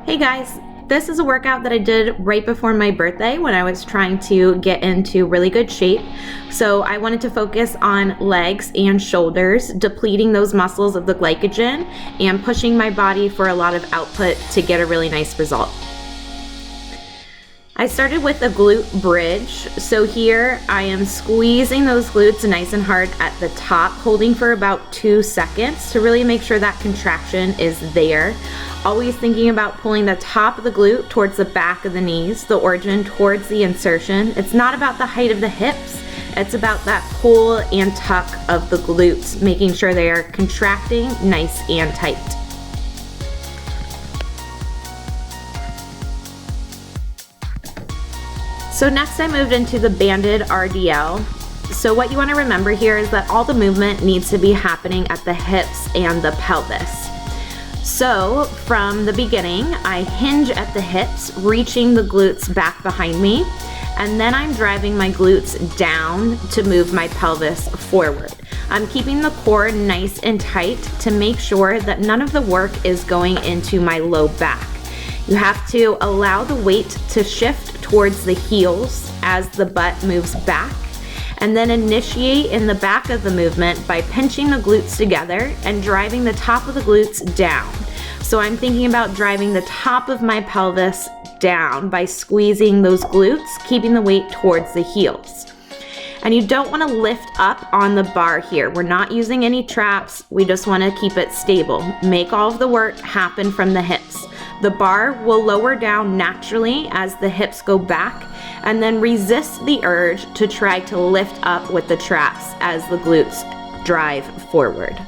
Hey guys, this is a workout that I did right before my birthday when I was trying to get into really good shape. So I wanted to focus on legs and shoulders, depleting those muscles of the glycogen and pushing my body for a lot of output to get a really nice result. I started with a glute bridge. So here I am squeezing those glutes nice and hard at the top, holding for about 2 seconds to really make sure that contraction is there. Always thinking about pulling the top of the glute towards the back of the knees, the origin towards the insertion. It's not about the height of the hips, it's about that pull and tuck of the glutes, making sure they are contracting nice and tight. So next I moved into the banded RDL. So what you want to remember here is that all the movement needs to be happening at the hips and the pelvis. So from the beginning, I hinge at the hips, reaching the glutes back behind me, and then I'm driving my glutes down to move my pelvis forward. I'm keeping the core nice and tight to make sure that none of the work is going into my low back. You have to allow the weight to shift towards the heels as the butt moves back, and then initiate in the back of the movement by pinching the glutes together and driving the top of the glutes down. So I'm thinking about driving the top of my pelvis down by squeezing those glutes, keeping the weight towards the heels. And you don't want to lift up on the bar here. We're not using any traps. We just want to keep it stable. Make all of the work happen from the hips. The bar will lower down naturally as the hips go back, and then resist the urge to try to lift up with the traps as the glutes drive forward.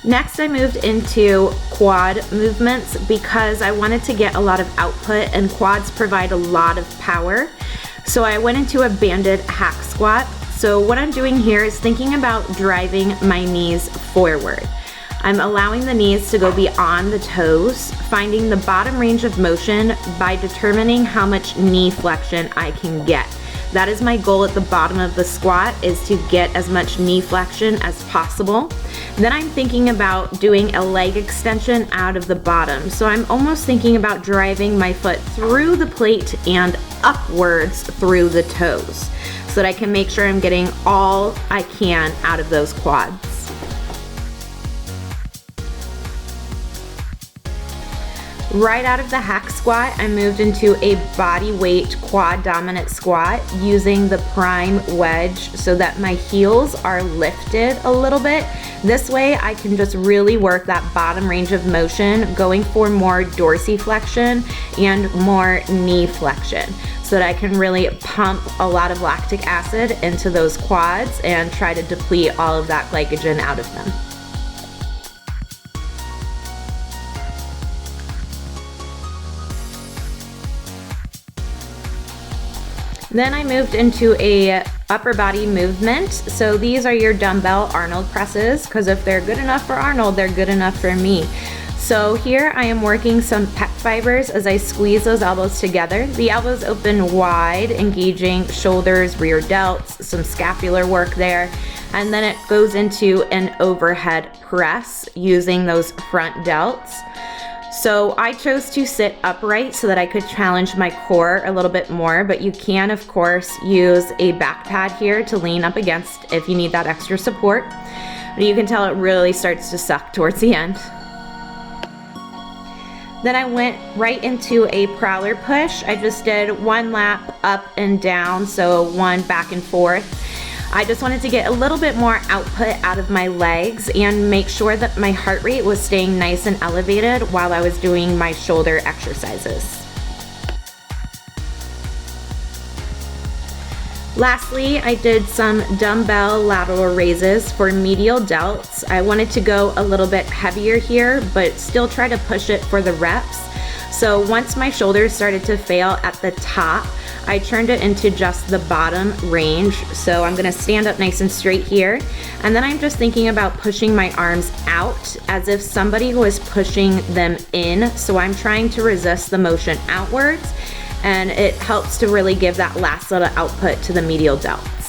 Next, I moved into quad movements because I wanted to get a lot of output, and quads provide a lot of power. So I went into a banded hack squat. So what I'm doing here is thinking about driving my knees forward. I'm allowing the knees to go beyond the toes, finding the bottom range of motion by determining how much knee flexion I can get. That is my goal at the bottom of the squat, is to get as much knee flexion as possible. Then I'm thinking about doing a leg extension out of the bottom. So I'm almost thinking about driving my foot through the plate and upwards through the toes, so that I can make sure I'm getting all I can out of those quads. Right out of the hack squat, I moved into a body weight quad dominant squat using the prime wedge so that my heels are lifted a little bit. This way I can just really work that bottom range of motion, going for more dorsiflexion and more knee flexion, so that I can really pump a lot of lactic acid into those quads and try to deplete all of that glycogen out of them. Then I moved into a upper body movement. So these are your dumbbell Arnold presses, because if they're good enough for Arnold, they're good enough for me. So here I am working some pec fibers as I squeeze those elbows together. The elbows open wide, engaging shoulders, rear delts, some scapular work there. And then it goes into an overhead press using those front delts. So I chose to sit upright so that I could challenge my core a little bit more, but you can of course use a back pad here to lean up against if you need that extra support. But you can tell it really starts to suck towards the end. Then I went right into a prowler push. I just did 1 lap up and down, so 1 back and forth. I just wanted to get a little bit more output out of my legs and make sure that my heart rate was staying nice and elevated while I was doing my shoulder exercises. Lastly, I did some dumbbell lateral raises for medial delts. I wanted to go a little bit heavier here, but still try to push it for the reps. So once my shoulders started to fail at the top, I turned it into just the bottom range. So I'm gonna stand up nice and straight here. And then I'm just thinking about pushing my arms out as if somebody was pushing them in. So I'm trying to resist the motion outwards, and it helps to really give that last little output to the medial delts.